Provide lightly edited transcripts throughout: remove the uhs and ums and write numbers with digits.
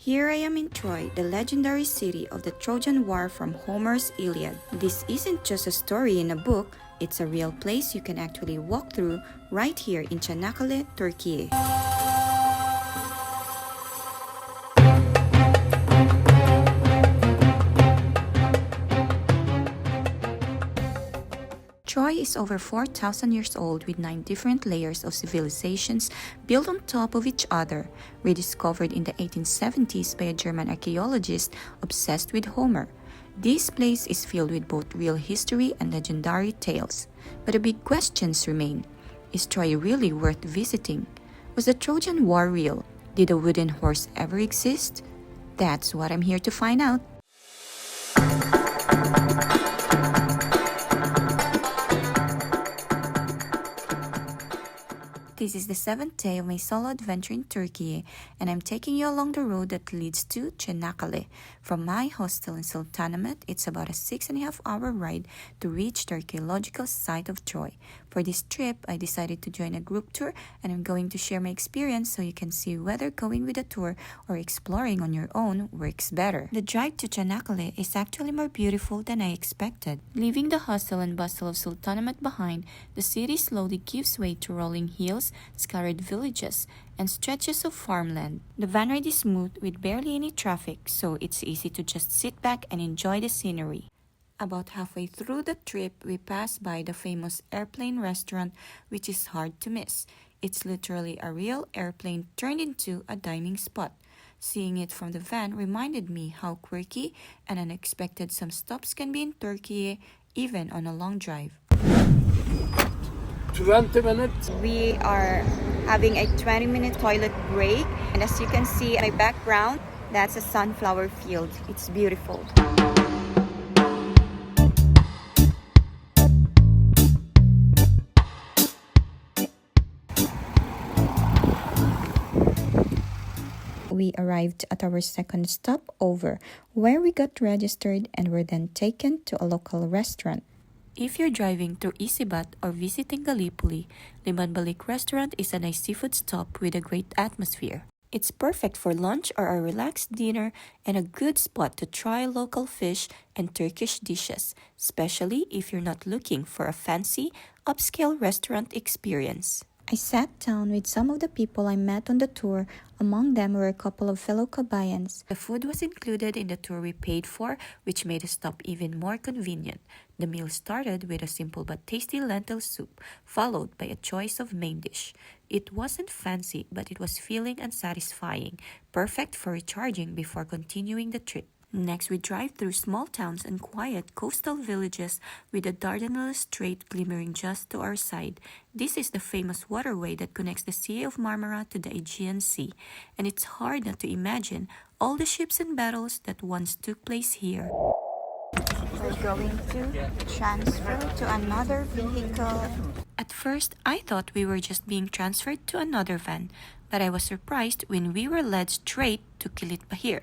Here I am in Troy, the legendary city of the Trojan War from Homer's Iliad. This isn't just a story in a book, it's a real place you can actually walk through right here in Çanakkale, Turkey. Troy is over 4,000 years old with 9 different layers of civilizations built on top of each other, rediscovered in the 1870s by a German archaeologist obsessed with Homer. This place is filled with both real history and legendary tales. But the big questions remain. Is Troy really worth visiting? Was the Trojan War real? Did a wooden horse ever exist? That's what I'm here to find out. This is the 7th day of my solo adventure in Turkey, and I'm taking you along the road that leads to Çanakkale. From my hostel in Sultanahmet, it's about a 6.5-hour ride to reach the archaeological site of Troy. For this trip, I decided to join a group tour, and I'm going to share my experience so you can see whether going with a tour or exploring on your own works better. The drive to Çanakkale is actually more beautiful than I expected. Leaving the hustle and bustle of Sultanahmet behind, the city slowly gives way to rolling hills, scattered villages, and stretches of farmland. The van ride is smooth with barely any traffic, so it's easy to just sit back and enjoy the scenery. About halfway through the trip, we pass by the famous airplane restaurant, which is hard to miss. It's literally a real airplane turned into a dining spot. Seeing it from the van reminded me how quirky and unexpected some stops can be in Turkey, even on a long drive. 20 minutes. We are having a 20-minute toilet break, and as you can see in my background, that's a sunflower field. It's beautiful. We arrived at our second stopover, where we got registered and were then taken to a local restaurant. If you're driving through Isibat or visiting Gallipoli, Liman Balik restaurant is a nice seafood stop with a great atmosphere. It's perfect for lunch or a relaxed dinner and a good spot to try local fish and Turkish dishes, especially if you're not looking for a fancy, upscale restaurant experience. I sat down with some of the people I met on the tour. Among them were a couple of fellow Kabayans. The food was included in the tour we paid for, which made the stop even more convenient. The meal started with a simple but tasty lentil soup, followed by a choice of main dish. It wasn't fancy, but it was filling and satisfying, perfect for recharging before continuing the trip. Next, we drive through small towns and quiet coastal villages with the Dardanelles Strait glimmering just to our side. This is the famous waterway that connects the Sea of Marmara to the Aegean Sea, and it's hard not to imagine all the ships and battles that once took place here. We're going to transfer to another vehicle. At first, I thought we were just being transferred to another van, but I was surprised when we were led straight to Kilitbahir,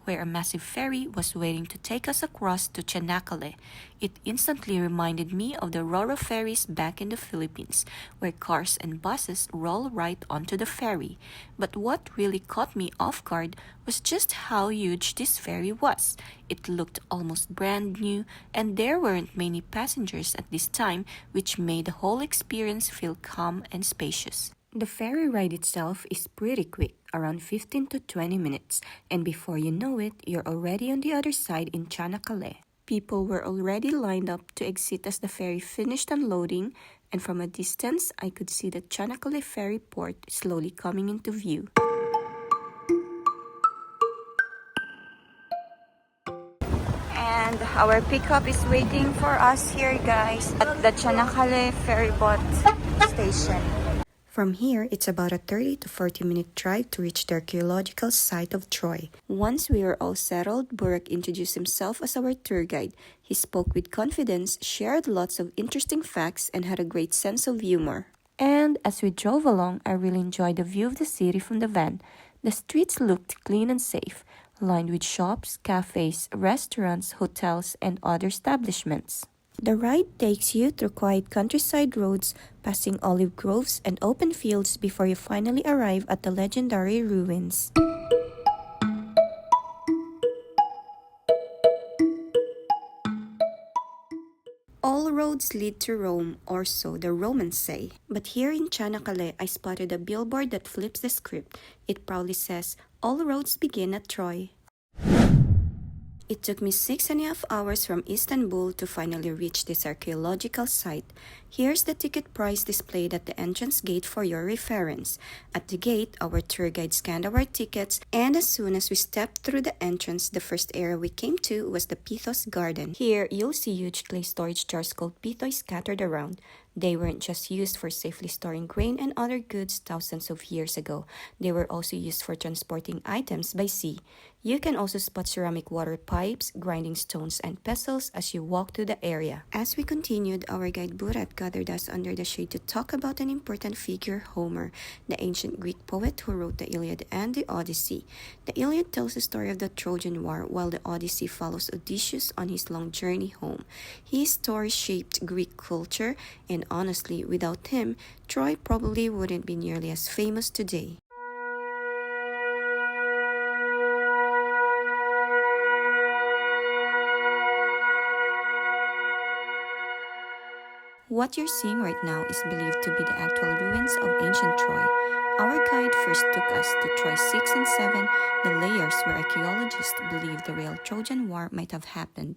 where a massive ferry was waiting to take us across to Çanakkale. It instantly reminded me of the Ro-Ro ferries back in the Philippines, where cars and buses roll right onto the ferry. But what really caught me off guard was just how huge this ferry was. It looked almost brand new, and there weren't many passengers at this time, which made the whole experience feel calm and spacious. The ferry ride itself is pretty quick, around 15 to 20 minutes, and before you know it, you're already on the other side in Çanakkale. People were already lined up to exit as the ferry finished unloading, and from a distance, I could see the Çanakkale ferry port slowly coming into view. And our pickup is waiting for us here, guys, at the Çanakkale ferry boat station. From here, it's about a 30 to 40-minute drive to reach the archaeological site of Troy. Once we were all settled, Burak introduced himself as our tour guide. He spoke with confidence, shared lots of interesting facts, and had a great sense of humor. And as we drove along, I really enjoyed the view of the city from the van. The streets looked clean and safe, lined with shops, cafes, restaurants, hotels, and other establishments. The ride takes you through quiet countryside roads, passing olive groves and open fields before you finally arrive at the legendary ruins. All roads lead to Rome, or so the Romans say. But here in Çanakkale, I spotted a billboard that flips the script. It proudly says, "All roads begin at Troy." It took me 6.5 hours from Istanbul to finally reach this archaeological site. Here's the ticket price displayed at the entrance gate for your reference. At the gate, our tour guide scanned our tickets, and as soon as we stepped through the entrance, the first area we came to was the Pithos Garden. Here, you'll see huge clay storage jars called pithoi scattered around. They weren't just used for safely storing grain and other goods thousands of years ago. They were also used for transporting items by sea. You can also spot ceramic water pipes, grinding stones, and pestles as you walk through the area. As we continued, our guide Burak gathered us under the shade to talk about an important figure, Homer, the ancient Greek poet who wrote the Iliad and the Odyssey. The Iliad tells the story of the Trojan War, while the Odyssey follows Odysseus on his long journey home. His story shaped Greek culture, and honestly, without him, Troy probably wouldn't be nearly as famous today. What you're seeing right now is believed to be the actual ruins of ancient Troy. Our guide first took us to Troy 6 and 7, the layers where archaeologists believe the real Trojan War might have happened.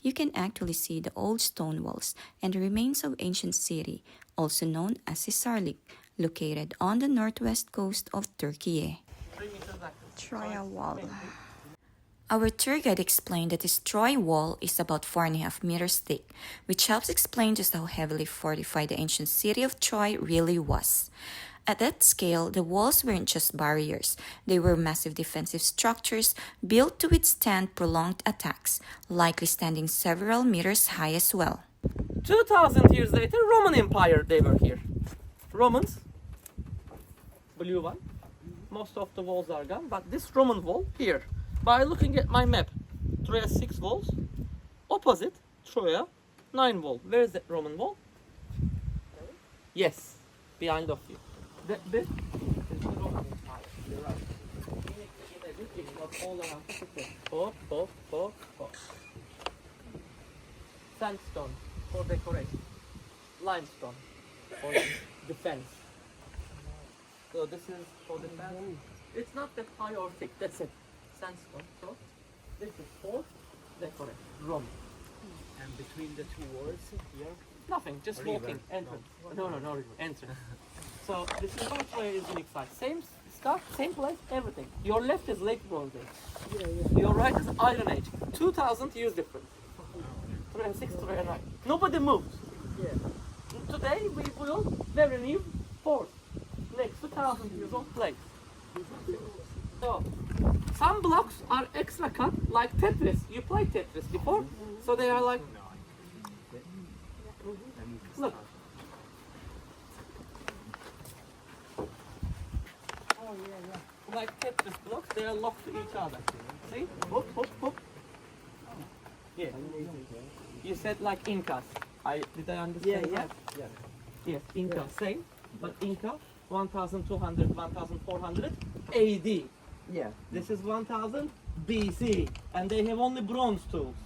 You can actually see the old stone walls and the remains of ancient city, also known as Hisarlik, located on the northwest coast of Turkiye. Troja Wall. Our tour guide explained that this Troy wall is about 4.5 meters thick, which helps explain just how heavily fortified the ancient city of Troy really was. At that scale, the walls weren't just barriers. They were massive defensive structures built to withstand prolonged attacks, likely standing several meters high as well. 2,000 years later, Roman Empire, they were here. Romans, blue one, most of the walls are gone, but this Roman wall here, by looking at my map, Troya 6 walls, opposite Troya 9 wall. Where is that Roman wall? Yes, behind of you. That bit is the Roman Empire. You're right. It was all around the city. Hop. Sandstone for decoration. Limestone for defense. So this is for defense. It's not that high or thick, that's it. Sandstone. So this is for decoration. Roman. And between the two walls here? Nothing, just River. walking, entrance. No, entrance. So this is how Troy is unique site. Same stuff, same place, everything. Your left is late Bronze Age. Your right is Iron Age. 2,000 years difference. Troy 6, Troy 9. Nobody moves. Today we build very new fort next to 1,000 years old place. So some blocks are extra cut like Tetris. You played Tetris before? So they are like, look. Like Tetris blocks, they are locked to each other. See? Hoop. Yeah. You said like Incas. Did I understand that? Yeah. Yes, Inca, same. But Inca, 1200, 1400 AD. Yeah. This is 1000 BC. And they have only bronze tools.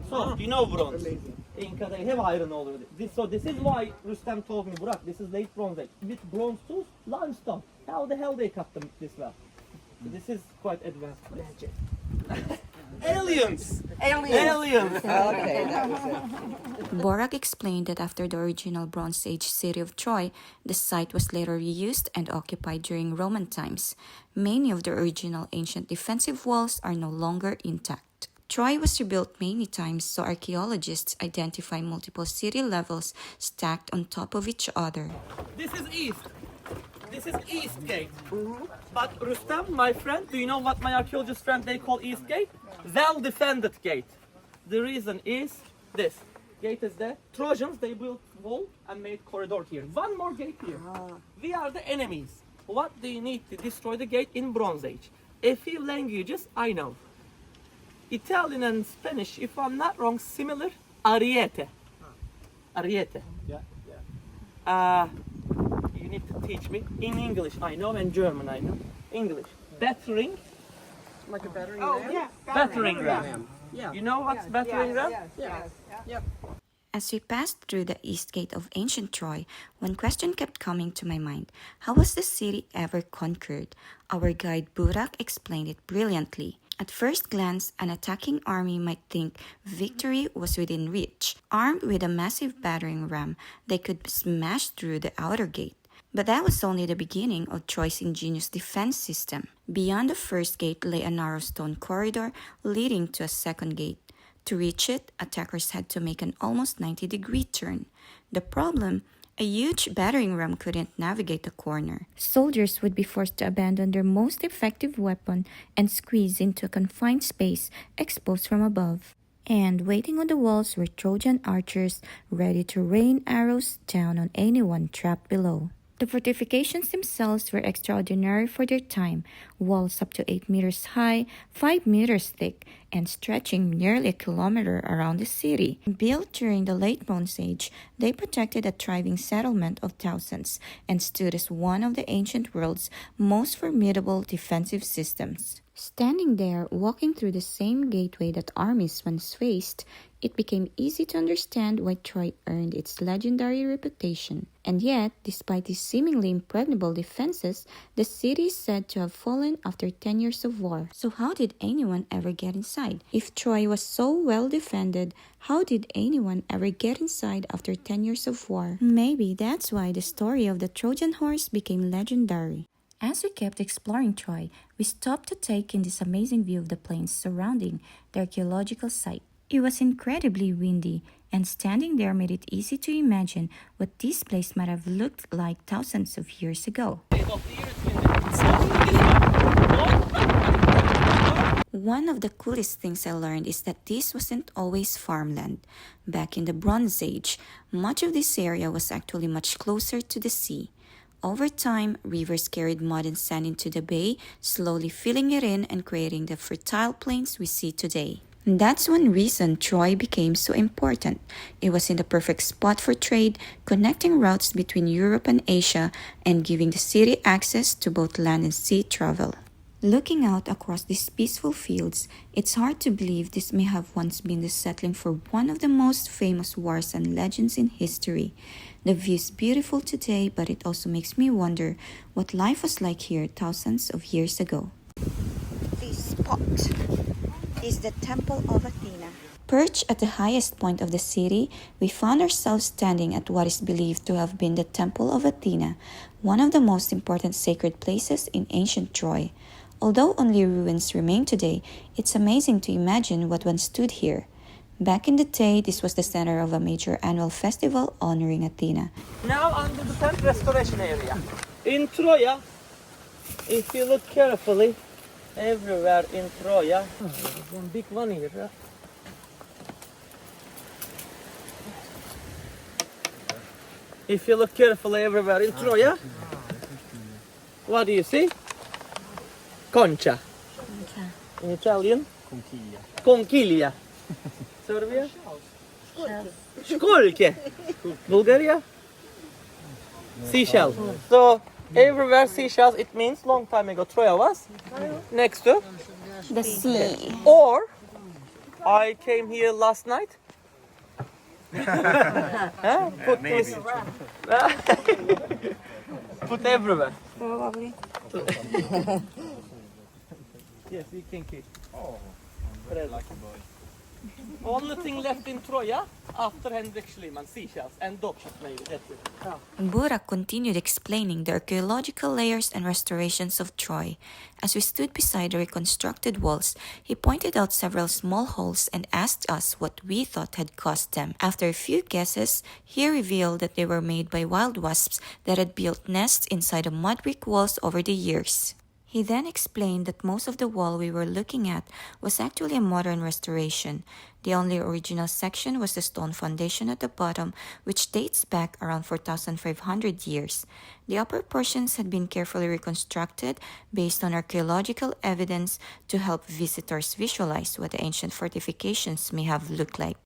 So, you know bronze. Amazing. Inca, they have iron already. So this is why Rustem told me, Burak, this is late Bronze Age. With bronze tools, limestone. How the hell they cut them this well? So this is quite advanced. Magic. Aliens! Aliens! Okay, that was it. Borak explained that after the original Bronze Age city of Troy, the site was later reused and occupied during Roman times. Many of the original ancient defensive walls are no longer intact. Troy was rebuilt many times, so archaeologists identify multiple city levels stacked on top of each other. This is east. This is East Gate. But Rustam, my friend, do you know what my archaeologist friend they call East Gate? Well-defended gate. The reason is this. Gate is there. Trojans, they built wall and made corridor here. One more gate here. We are the enemies. What do you need to destroy the gate in Bronze Age? A few languages I know. Italian and Spanish, if I'm not wrong, similar. Ariete. Ariete. Yeah. You need to teach me. In English I know, and German I know. English. Battering. Like a battering Oh, ram? yeah. Battering ram. Yeah. You know what's battering ram? Yes. Yep. As we passed through the east gate of ancient Troy, one question kept coming to my mind. How was the city ever conquered? Our guide Burak explained it brilliantly. At first glance, an attacking army might think victory was within reach. Armed with a massive battering ram, they could smash through the outer gate. But that was only the beginning of Troy's ingenious defense system. Beyond the first gate lay a narrow stone corridor leading to a second gate. To reach it, attackers had to make an almost 90-degree turn. The problem? A huge battering ram couldn't navigate the corner. Soldiers would be forced to abandon their most effective weapon and squeeze into a confined space exposed from above. And waiting on the walls were Trojan archers ready to rain arrows down on anyone trapped below. The fortifications themselves were extraordinary for their time, walls up to 8 meters high, 5 meters thick, and stretching nearly a kilometer around the city. Built during the late Bronze Age, they protected a thriving settlement of thousands and stood as one of the ancient world's most formidable defensive systems. Standing there, walking through the same gateway that armies once faced, it became easy to understand why Troy earned its legendary reputation. And yet, despite these seemingly impregnable defenses, the city is said to have fallen after 10 years of war. So how did anyone ever get inside? If Troy was so well defended, how did anyone ever get inside after 10 years of war? Maybe that's why the story of the Trojan Horse became legendary. As we kept exploring Troy, we stopped to take in this amazing view of the plains surrounding the archaeological site. It was incredibly windy, and standing there made it easy to imagine what this place might have looked like thousands of years ago. One of the coolest things I learned is that this wasn't always farmland. Back in the Bronze Age, much of this area was actually much closer to the sea. Over time, rivers carried mud and sand into the bay, slowly filling it in and creating the fertile plains we see today. That's one reason Troy became so important. It was in the perfect spot for trade, connecting routes between Europe and Asia and giving the city access to both land and sea travel. Looking out across these peaceful fields, it's hard to believe this may have once been the settling for one of the most famous wars and legends in history. The view is beautiful today, but it also makes me wonder what life was like here thousands of years ago. This spot is the Temple of Athena. Perched at the highest point of the city, we found ourselves standing at what is believed to have been the Temple of Athena, one of the most important sacred places in ancient Troy. Although only ruins remain today, it's amazing to imagine what once stood here. Back in the day, this was the center of a major annual festival honoring Athena. Now under the tent restoration area. In Troya, if you look carefully, everywhere in Troya, there's one big one here. If you look carefully everywhere in Troya, what do you see? Concha. In Italian? Conchiglia. Serbia? Školjke. Bulgaria? Seashell. So everywhere seashells, it means long time ago Troya was next to The sea. Or I came here last night. Huh? Put this. Put everywhere. Probably. Yes, we can keep. Oh, very lucky boy. Only thing left in Troya after Henrik Schliemann, seashells and dogshots maybe. That's it. Burak continued explaining the archaeological layers and restorations of Troy. As we stood beside the reconstructed walls, he pointed out several small holes and asked us what we thought had caused them. After a few guesses, he revealed that they were made by wild wasps that had built nests inside the mud brick walls over the years. He then explained that most of the wall we were looking at was actually a modern restoration. The only original section was the stone foundation at the bottom, which dates back around 4,500 years. The upper portions had been carefully reconstructed based on archaeological evidence to help visitors visualize what the ancient fortifications may have looked like.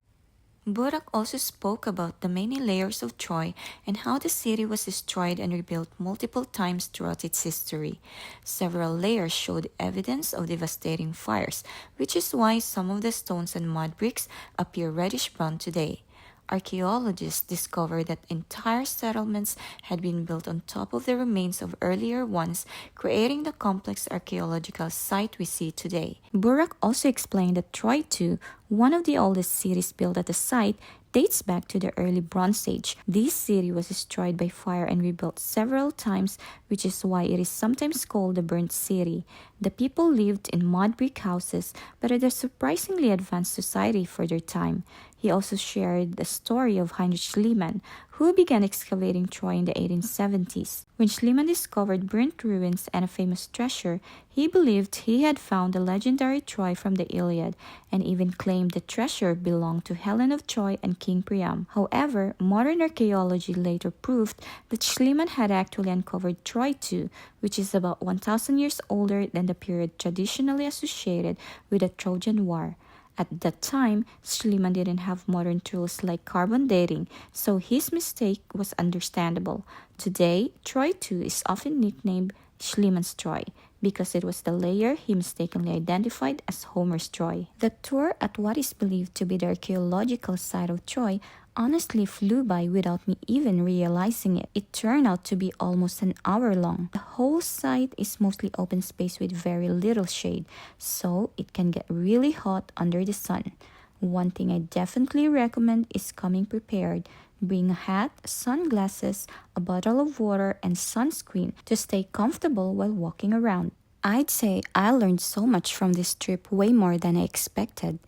Burak also spoke about the many layers of Troy and how the city was destroyed and rebuilt multiple times throughout its history. Several layers showed evidence of devastating fires, which is why some of the stones and mud bricks appear reddish-brown today. Archaeologists discovered that entire settlements had been built on top of the remains of earlier ones, creating the complex archaeological site we see today. Burak also explained that Troy too, one of the oldest cities built at the site, dates back to the early Bronze Age. This city was destroyed by fire and rebuilt several times, which is why it is sometimes called the Burnt City. The people lived in mud brick houses, but had a surprisingly advanced society for their time. He also shared the story of Heinrich Schliemann, who began excavating Troy in the 1870s. When Schliemann discovered burnt ruins and a famous treasure, he believed he had found the legendary Troy from the Iliad, and even claimed the treasure belonged to Helen of Troy and King Priam. However, modern archaeology later proved that Schliemann had actually uncovered Troy too, which is about 1,000 years older than the period traditionally associated with the Trojan War. At that time, Schliemann didn't have modern tools like carbon dating, so his mistake was understandable. Today, Troy too is often nicknamed Schliemann's Troy because it was the layer he mistakenly identified as Homer's Troy. The tour at what is believed to be the archaeological site of Troy honestly flew by without me even realizing it. It turned out to be almost an hour long. The whole site is mostly open space with very little shade, so it can get really hot under the sun. One thing I definitely recommend is coming prepared. Bring a hat, sunglasses, a bottle of water, and sunscreen to stay comfortable while walking around. I'd say I learned so much from this trip, way more than I expected.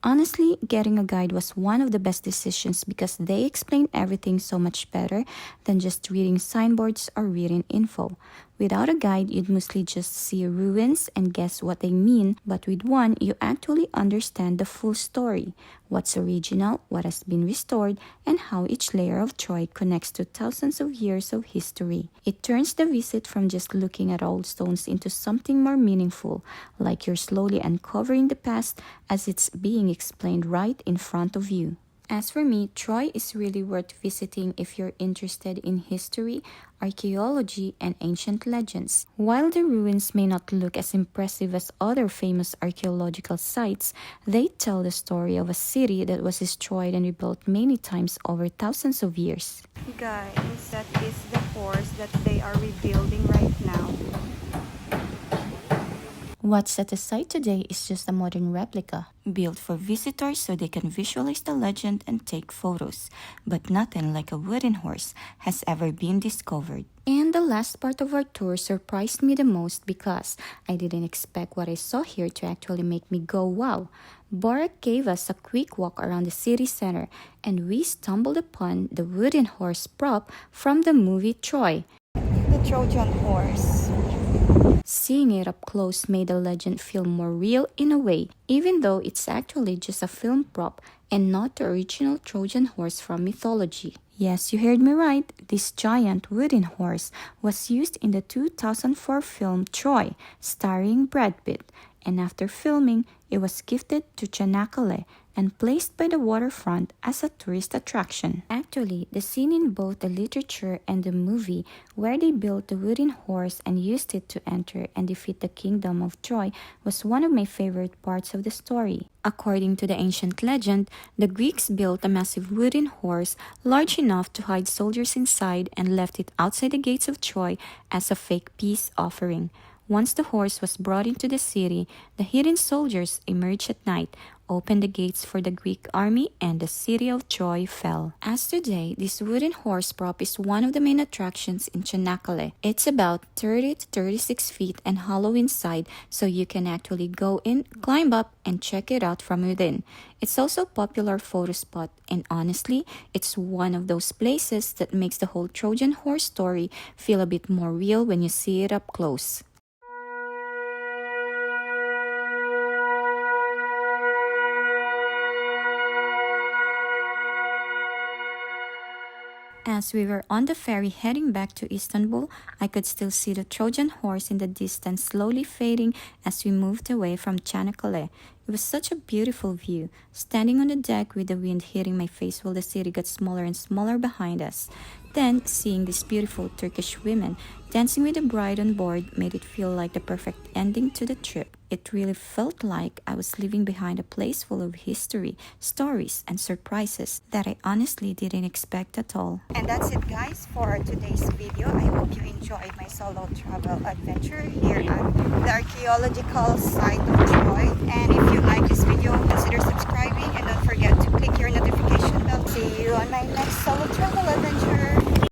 Honestly, getting a guide was one of the best decisions because they explain everything so much better than just reading signboards or reading info. Without a guide, you'd mostly just see ruins and guess what they mean, but with one, you actually understand the full story, what's original, what has been restored, and how each layer of Troy connects to thousands of years of history. It turns the visit from just looking at old stones into something more meaningful, like you're slowly uncovering the past as it's being explained right in front of you. As for me, Troy is really worth visiting if you're interested in history, archaeology, and ancient legends. While the ruins may not look as impressive as other famous archaeological sites, they tell the story of a city that was destroyed and rebuilt many times over thousands of years. Guys, that is the horse that they are rebuilding right now. What's at the site today is just a modern replica, built for visitors so they can visualize the legend and take photos. But nothing like a wooden horse has ever been discovered. And the last part of our tour surprised me the most because I didn't expect what I saw here to actually make me go wow. Borak gave us a quick walk around the city center and we stumbled upon the wooden horse prop from the movie Troy. The Trojan Horse. Seeing it up close made the legend feel more real in a way, even though it's actually just a film prop and not the original Trojan horse from mythology. Yes, you heard me right. This giant wooden horse was used in the 2004 film Troy, starring Brad Pitt, and after filming, it was gifted to Çanakkale and placed by the waterfront as a tourist attraction. Actually, the scene in both the literature and the movie where they built the wooden horse and used it to enter and defeat the kingdom of Troy was one of my favorite parts of the story. According to the ancient legend, the Greeks built a massive wooden horse large enough to hide soldiers inside and left it outside the gates of Troy as a fake peace offering. Once the horse was brought into the city, the hidden soldiers emerged at night, opened the gates for the Greek army, and the city of Troy fell. As today, this wooden horse prop is one of the main attractions in Çanakkale. It's about 30 to 36 feet and hollow inside, so you can actually go in, climb up, and check it out from within. It's also a popular photo spot, and honestly, it's one of those places that makes the whole Trojan Horse story feel a bit more real when you see it up close. As we were on the ferry heading back to Istanbul, I could still see the Trojan horse in the distance slowly fading as we moved away from Çanakkale. It was such a beautiful view, standing on the deck with the wind hitting my face while the city got smaller and smaller behind us. Then, seeing these beautiful Turkish women dancing with the bride on board made it feel like the perfect ending to the trip. It really felt like I was leaving behind a place full of history, stories, and surprises that I honestly didn't expect at all. And that's it, guys, for today's video. I hope you enjoyed my solo travel adventure here at the archaeological site of Troy. And if you like this video, consider